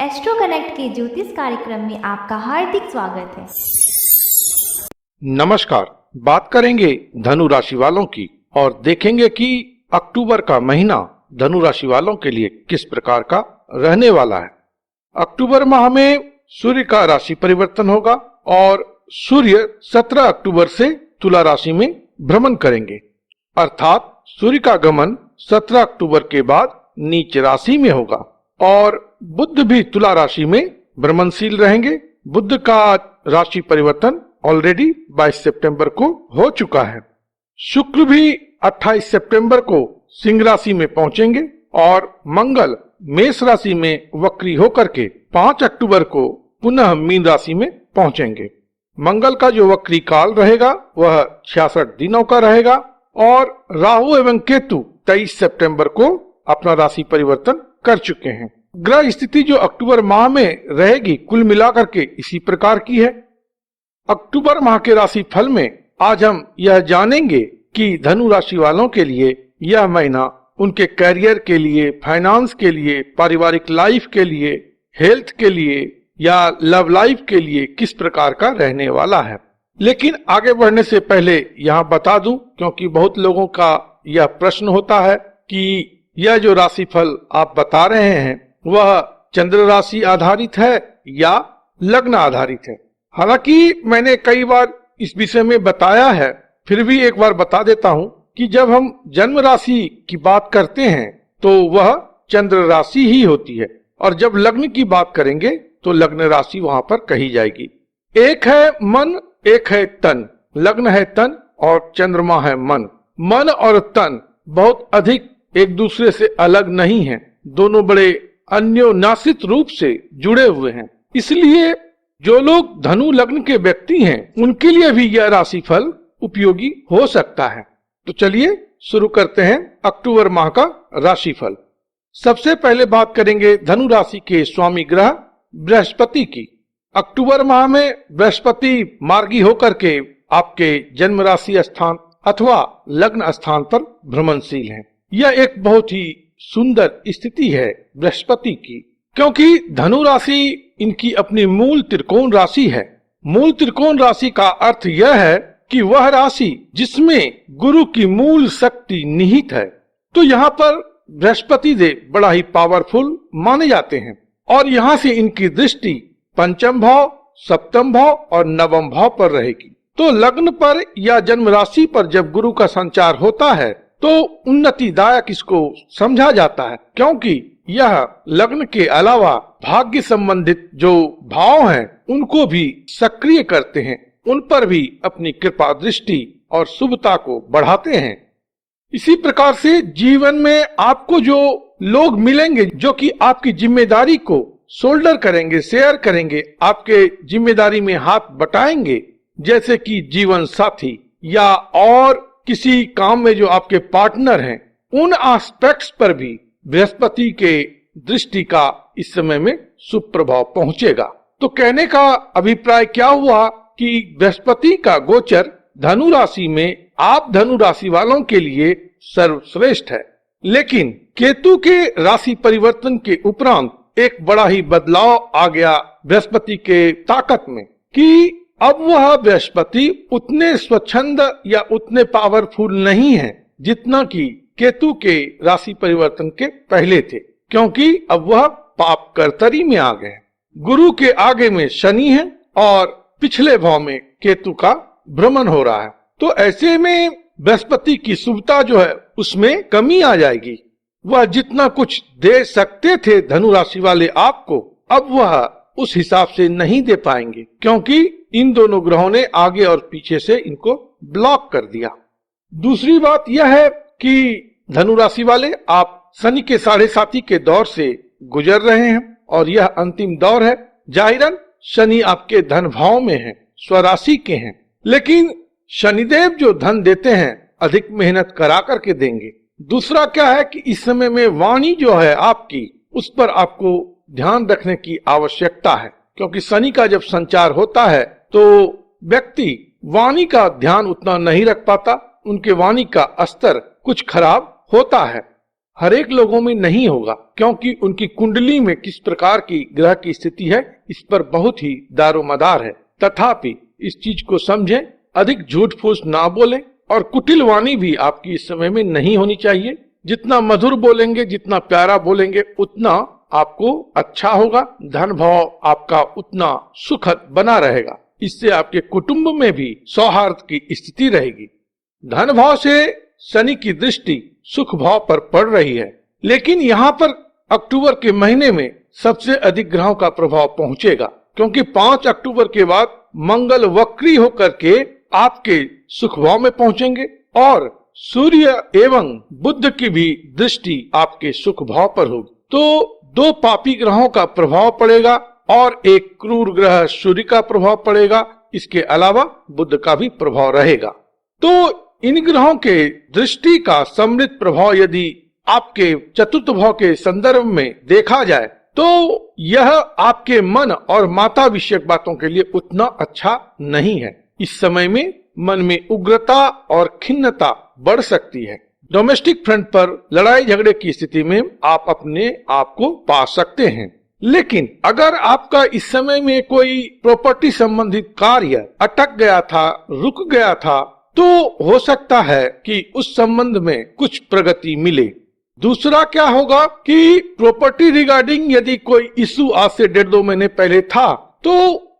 Astro connect के ज्योतिष कार्यक्रम में आपका हार्दिक स्वागत है। नमस्कार। बात करेंगे धनु राशि वालों की और देखेंगे कि अक्टूबर का महीना धनु राशि वालों के लिए किस प्रकार का रहने वाला है। अक्टूबर माह में सूर्य का राशि परिवर्तन होगा और सूर्य 17 अक्टूबर से तुला राशि में भ्रमण करेंगे, अर्थात सूर्य का गमन 17 अक्टूबर के बाद नीच राशि में होगा और बुध भी तुला राशि में भ्रमणशील रहेंगे। बुध का राशि परिवर्तन ऑलरेडी 22 सितंबर को हो चुका है। शुक्र भी 28 सितंबर को सिंह राशि में पहुंचेंगे और मंगल मेष राशि में वक्री होकर के 5 अक्टूबर को पुनः मीन राशि में पहुंचेंगे। मंगल का जो वक्री काल रहेगा वह 66 दिनों का रहेगा और राहु एवं केतु 23 सितंबर को अपना राशि परिवर्तन कर चुके हैं। ग्रह स्थिति जो अक्टूबर माह में रहेगी कुल मिलाकर के इसी प्रकार की है। अक्टूबर माह के राशि फल में आज हम यह जानेंगे कि धनु राशि वालों के लिए यह महीना उनके करियर के लिए, फाइनेंस के लिए, पारिवारिक लाइफ के लिए, हेल्थ के लिए या लव लाइफ के लिए किस प्रकार का रहने वाला है। लेकिन आगे बढ़ने से पहले यहाँ बता दूं, क्योंकि बहुत लोगों का यह प्रश्न होता है कि यह जो राशिफल आप बता रहे हैं वह चंद्र राशि आधारित है या लग्न आधारित है। हालांकि मैंने कई बार इस विषय में बताया है, फिर भी एक बार बता देता हूं कि जब हम जन्म राशि की बात करते हैं तो वह चंद्र राशि ही होती है और जब लग्न की बात करेंगे तो लग्न राशि वहां पर कही जाएगी। एक है मन, एक है तन। लग्न है तन और चंद्रमा है मन। मन और तन बहुत अधिक एक दूसरे से अलग नहीं है, दोनों बड़े अन्योन्याश्रित रूप से जुड़े हुए हैं। इसलिए जो लोग धनु लग्न के व्यक्ति हैं उनके लिए भी यह राशिफल उपयोगी हो सकता है। तो चलिए शुरू करते हैं अक्टूबर माह का राशिफल। सबसे पहले बात करेंगे धनु राशि के स्वामी ग्रह बृहस्पति की। अक्टूबर माह में बृहस्पति मार्गी होकर के आपके जन्म राशि स्थान अथवा लग्न स्थान पर भ्रमणशील है। यह एक बहुत ही सुंदर स्थिति है बृहस्पति की, क्योंकि धनु राशि इनकी अपनी मूल त्रिकोण राशि है। मूल त्रिकोण राशि का अर्थ यह है कि वह राशि जिसमें गुरु की मूल शक्ति निहित है। तो यहाँ पर बृहस्पति देव बड़ा ही पावरफुल माने जाते हैं और यहाँ से इनकी दृष्टि पंचम भाव, सप्तम भाव और नवम भाव पर रहेगी। तो लग्न पर या जन्म राशि पर जब गुरु का संचार होता है तो उन्नतिदायक इसको समझा जाता है, क्योंकि यह लग्न के अलावा भाग्य संबंधित जो भाव हैं उनको भी सक्रिय करते हैं, उन पर भी अपनी कृपा दृष्टि और शुभता को बढ़ाते हैं। इसी प्रकार से जीवन में आपको जो लोग मिलेंगे जो कि आपकी जिम्मेदारी को शोल्डर करेंगे, शेयर करेंगे, आपके जिम्मेदारी में हाथ बटाएंगे, जैसे कि जीवन साथी या और किसी काम में जो आपके पार्टनर हैं, उन एस्पेक्ट्स पर भी बृहस्पति के दृष्टि का इस समय में शुभ प्रभाव पहुंचेगा। तो कहने का अभिप्राय क्या हुआ कि बृहस्पति का गोचर धनु राशि में आप धनु राशि वालों के लिए सर्वश्रेष्ठ है। लेकिन केतु के राशि परिवर्तन के उपरांत एक बड़ा ही बदलाव आ गया बृहस्पति के ताकत में कि अब वह बृहस्पति उतने स्वच्छंद या उतने पावरफुल नहीं है जितना कि केतु के राशि परिवर्तन के पहले थे, क्योंकि अब वह पाप कर्तरी में आ गए। गुरु के आगे में शनि है और पिछले भाव में केतु का भ्रमण हो रहा है। तो ऐसे में बृहस्पति की शुभता जो है उसमें कमी आ जाएगी। वह जितना कुछ दे सकते थे धनु राशि वाले आपको, अब वह उस हिसाब से नहीं दे पाएंगे, क्योंकि इन दोनों ग्रहों ने आगे और पीछे से इनको ब्लॉक कर दिया। दूसरी बात यह है कि धनु राशि वाले आप शनि के 7.5 के दौर से गुजर रहे हैं और यह अंतिम दौर है। जाहिरन शनि आपके धन भाव में है, स्वराशि के हैं, लेकिन शनिदेव जो धन देते हैं अधिक मेहनत करा करके देंगे। दूसरा क्या है कि इस समय में वाणी जो है आपकी, उस पर आपको ध्यान रखने की आवश्यकता है, क्योंकि शनि का जब संचार होता है तो व्यक्ति वाणी का ध्यान उतना नहीं रख पाता, उनके वाणी का स्तर कुछ खराब होता है। हर एक लोगों में नहीं होगा, क्योंकि उनकी कुंडली में किस प्रकार की ग्रह की स्थिति है इस पर बहुत ही दारोमदार है। तथापि इस चीज को समझें, अधिक झूठ फूस ना बोलें और कुटिल वाणी भी आपकी इस समय में नहीं होनी चाहिए। जितना मधुर बोलेंगे, जितना प्यारा बोलेंगे, उतना आपको अच्छा होगा। धन भाव आपका उतना सुखद बना रहेगा। इससे आपके कुटुंब में भी सौहार्द की स्थिति रहेगी। धन भाव से शनि की दृष्टि सुख भाव पर पड़ रही है, लेकिन यहाँ पर अक्टूबर के महीने में सबसे अधिक ग्रहों का प्रभाव पहुंचेगा, क्योंकि 5 अक्टूबर के बाद मंगल वक्री होकर के आपके सुख भाव में पहुंचेंगे और सूर्य एवं बुध की भी दृष्टि आपके सुख भाव पर होगी। तो 2 पापी ग्रहों का प्रभाव पड़ेगा और एक क्रूर ग्रह सूर्य का प्रभाव पड़ेगा। इसके अलावा बुध का भी प्रभाव रहेगा। तो इन ग्रहों के दृष्टि का सम्मिलित प्रभाव यदि आपके चतुर्थ भाव के संदर्भ में देखा जाए तो यह आपके मन और माता विषयक बातों के लिए उतना अच्छा नहीं है। इस समय में मन में उग्रता और खिन्नता बढ़ सकती है। डोमेस्टिक फ्रंट पर लड़ाई झगड़े की स्थिति में आप अपने आप को पा सकते हैं। लेकिन अगर आपका इस समय में कोई प्रॉपर्टी संबंधित कार्य अटक गया था, रुक गया था, तो हो सकता है कि उस संबंध में कुछ प्रगति मिले। दूसरा क्या होगा कि प्रॉपर्टी रिगार्डिंग यदि कोई इशू आज से 1.5-2 महीने पहले था तो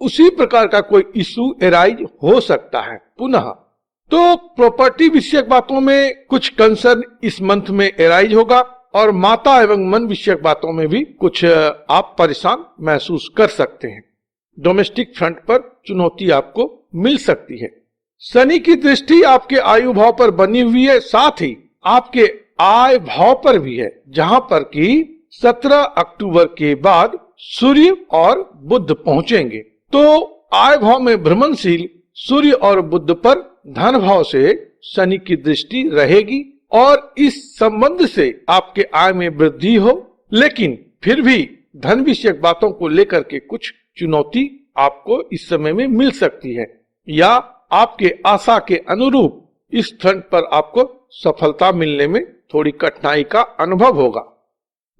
उसी प्रकार का कोई इशू एराइज हो सकता है पुनः। तो प्रॉपर्टी विषयक बातों में कुछ कंसर्न इस मंथ में एराइज होगा और माता एवं मन विषयक बातों में भी कुछ आप परेशान महसूस कर सकते हैं। डोमेस्टिक फ्रंट पर चुनौती आपको मिल सकती है। शनि की दृष्टि आपके आयु भाव पर बनी हुई है, साथ ही आपके आय भाव पर भी है, जहां पर कि 17 अक्टूबर के बाद सूर्य और बुध पहुंचेंगे। तो आय भाव में भ्रमणशील सूर्य और बुध पर धन भाव से शनि की दृष्टि रहेगी और इस संबंध से आपके आय में वृद्धि हो, लेकिन फिर भी धन विषयक बातों को लेकर के कुछ चुनौती आपको इस समय में मिल सकती है या आपके आशा के अनुरूप इस फ्रंट पर आपको सफलता मिलने में थोड़ी कठिनाई का अनुभव होगा।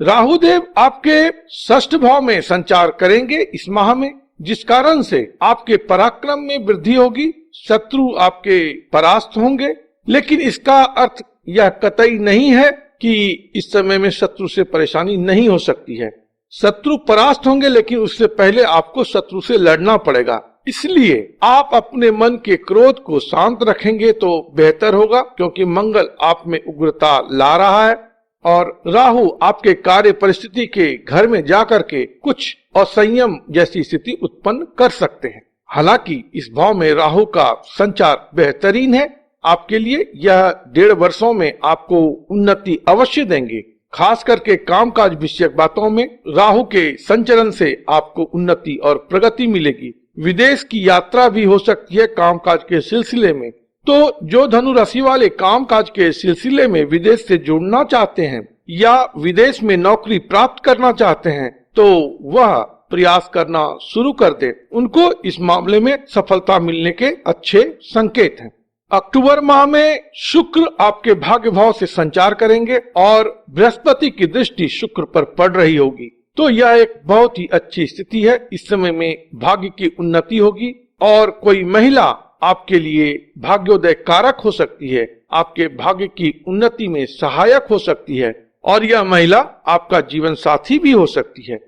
राहु देव आपके 6th भाव में संचार करेंगे इस माह में, जिस कारण से आपके पराक्रम में वृद्धि होगी, शत्रु आपके परास्त होंगे। लेकिन इसका अर्थ यह कतई नहीं है कि इस समय में शत्रु से परेशानी नहीं हो सकती है। शत्रु परास्त होंगे, लेकिन उससे पहले आपको शत्रु से लड़ना पड़ेगा। इसलिए आप अपने मन के क्रोध को शांत रखेंगे तो बेहतर होगा, क्योंकि मंगल आप में उग्रता ला रहा है और राहु आपके कार्य परिस्थिति के घर में जाकर के कुछ असंयम जैसी स्थिति उत्पन्न कर सकते हैं। हालांकि इस भाव में राहु का संचार बेहतरीन है आपके लिए। यह 1.5 वर्षों में आपको उन्नति अवश्य देंगे। खास करके कामकाज विषयक बातों में राहु के संचरण से आपको उन्नति और प्रगति मिलेगी। विदेश की यात्रा भी हो सकती है कामकाज के सिलसिले में। तो जो धनु राशि वाले कामकाज के सिलसिले में विदेश से जुड़ना चाहते हैं या विदेश में नौकरी प्राप्त करना चाहते हैं, तो वह प्रयास करना शुरू कर दे। उनको इस मामले में सफलता मिलने के अच्छे संकेत हैं। अक्टूबर माह में शुक्र आपके भाग्य भाव से संचार करेंगे और बृहस्पति की दृष्टि शुक्र पर पड़ रही होगी। तो यह एक बहुत ही अच्छी स्थिति है। इस समय में भाग्य की उन्नति होगी और कोई महिला आपके लिए भाग्योदय कारक हो सकती है, आपके भाग्य की उन्नति में सहायक हो सकती है और यह महिला आपका जीवन साथी भी हो सकती है।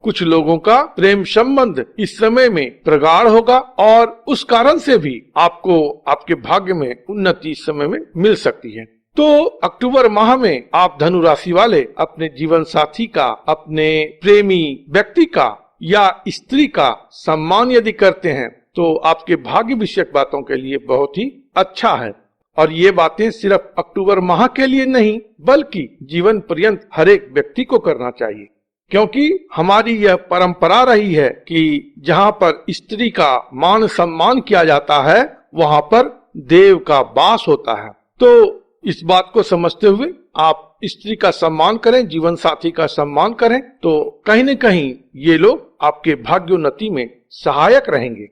कुछ लोगों का प्रेम संबंध इस समय में प्रगाढ़ होगा और उस कारण से भी आपको आपके भाग्य में उन्नति इस समय में मिल सकती है। तो अक्टूबर माह में आप धनु राशि वाले अपने जीवन साथी का, अपने प्रेमी व्यक्ति का या स्त्री का सम्मान यदि करते हैं तो आपके भाग्य विषयक बातों के लिए बहुत ही अच्छा है। और ये बातें सिर्फ अक्टूबर माह के लिए नहीं बल्कि जीवन पर्यंत हर एक व्यक्ति को करना चाहिए, क्योंकि हमारी यह परंपरा रही है कि जहाँ पर स्त्री का मान सम्मान किया जाता है वहाँ पर देव का वास होता है। तो इस बात को समझते हुए आप स्त्री का सम्मान करें, जीवन साथी का सम्मान करें, तो कहीं न कहीं ये लोग आपके भाग्योन्नति में सहायक रहेंगे।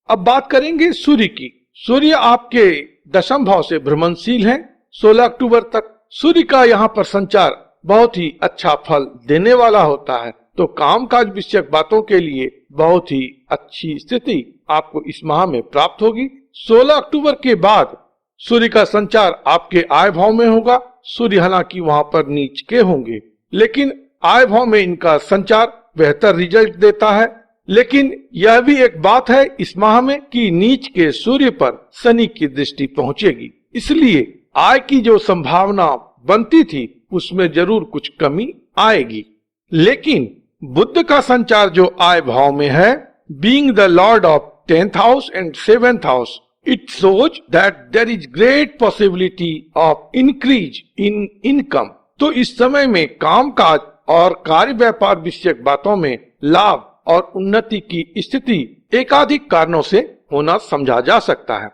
अब बात करेंगे सूर्य की। सूर्य आपके 10th भाव से भ्रमणशील है 16 अक्टूबर तक। सूर्य का यहाँ पर संचार बहुत ही अच्छा फल देने वाला होता है। तो कामकाज विषयक बातों के लिए बहुत ही अच्छी स्थिति आपको इस माह में प्राप्त होगी। 16 अक्टूबर के बाद सूर्य का संचार आपके आय भाव में होगा। सूर्य हालांकि वहां पर नीच के होंगे, लेकिन आय भाव में इनका संचार बेहतर रिजल्ट देता है। लेकिन यह भी एक बात है इस माह में कि नीच के सूर्य पर शनि की दृष्टि पहुंचेगी, इसलिए आय की जो संभावना बनती थी उसमें जरूर कुछ कमी आएगी। लेकिन बुध का संचार जो आय भाव में है, being the Lord of 10th house and 7th house, it shows that there is great possibility of increase in income। तो इस समय में कामकाज और कार्य व्यापार विषयक बातों में लाभ और उन्नति की स्थिति एकाधिक कारणों से होना समझा जा सकता है।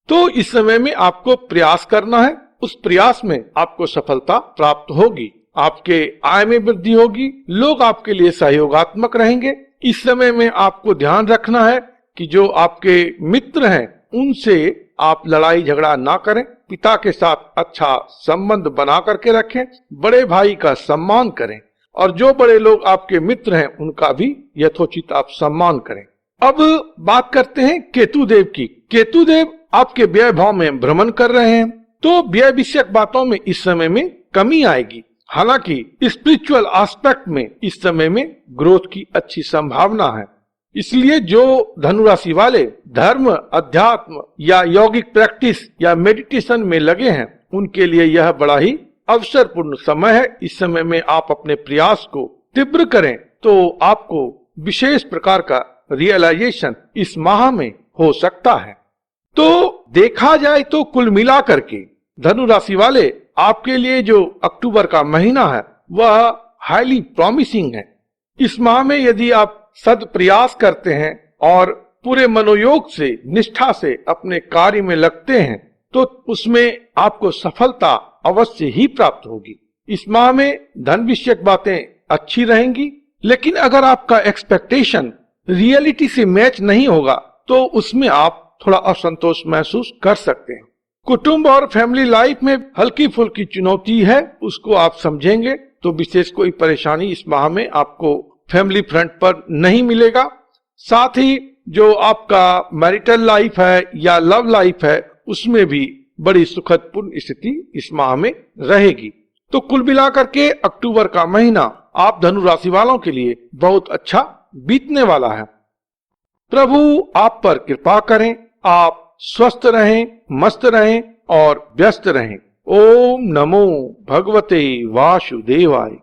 तो इस समय में आपको प्रयास करना है, उस प्रयास में आपको सफलता प्राप्त होगी, आपके आय में वृद्धि होगी, लोग आपके लिए सहयोगात्मक रहेंगे। इस समय में आपको ध्यान रखना है कि जो आपके मित्र हैं उनसे आप लड़ाई झगड़ा ना करें, पिता के साथ अच्छा संबंध बना करके रखें, बड़े भाई का सम्मान करें और जो बड़े लोग आपके मित्र हैं उनका भी यथोचित आप सम्मान करें। अब बात करते हैं केतु देव की। केतु देव आपके व्यय भाव में भ्रमण कर रहे हैं, तो व्यय विषयक बातों में इस समय में कमी आएगी। हालांकि स्पिरिचुअल एस्पेक्ट में इस समय में ग्रोथ की अच्छी संभावना है। इसलिए जो धनु राशि वाले धर्म, अध्यात्म या यौगिक प्रैक्टिस या मेडिटेशन में लगे हैं उनके लिए यह बड़ा ही अवसरपूर्ण समय है। इस समय में आप अपने प्रयास को तीव्र करें तो आपको विशेष प्रकार का रियलाइजेशन इस माह में हो सकता है। तो देखा जाए तो कुल मिलाकर के धनु राशि वाले आपके लिए जो अक्टूबर का महीना है वह हाईली प्रॉमिसिंग है। इस माह में यदि आप सद प्रयास करते हैं और पूरे मनोयोग से, निष्ठा से अपने कार्य में लगते हैं तो उसमें आपको सफलता अवश्य ही प्राप्त होगी। इस माह में धन विषयक बातें अच्छी रहेंगी, लेकिन अगर आपका एक्सपेक्टेशन रियलिटी से मैच नहीं होगा तो उसमें आप थोड़ा असंतोष महसूस कर सकते हैं। कुटुंब और फैमिली लाइफ में हल्की फुल्की चुनौती है, उसको आप समझेंगे तो विशेष कोई परेशानी इस माह में आपको फैमिली फ्रंट पर नहीं मिलेगा। साथ ही जो आपका मैरिटल लाइफ है या लव लाइफ है उसमें भी बड़ी सुखद पूर्ण स्थिति इस माह में रहेगी। तो कुल मिलाकर के अक्टूबर का महीना आप धनु राशि वालों के लिए बहुत अच्छा बीतने वाला है। प्रभु आप पर कृपा करें, आप स्वस्थ रहें, मस्त रहें और व्यस्त रहें। ओम नमो भगवते वासुदेवाय।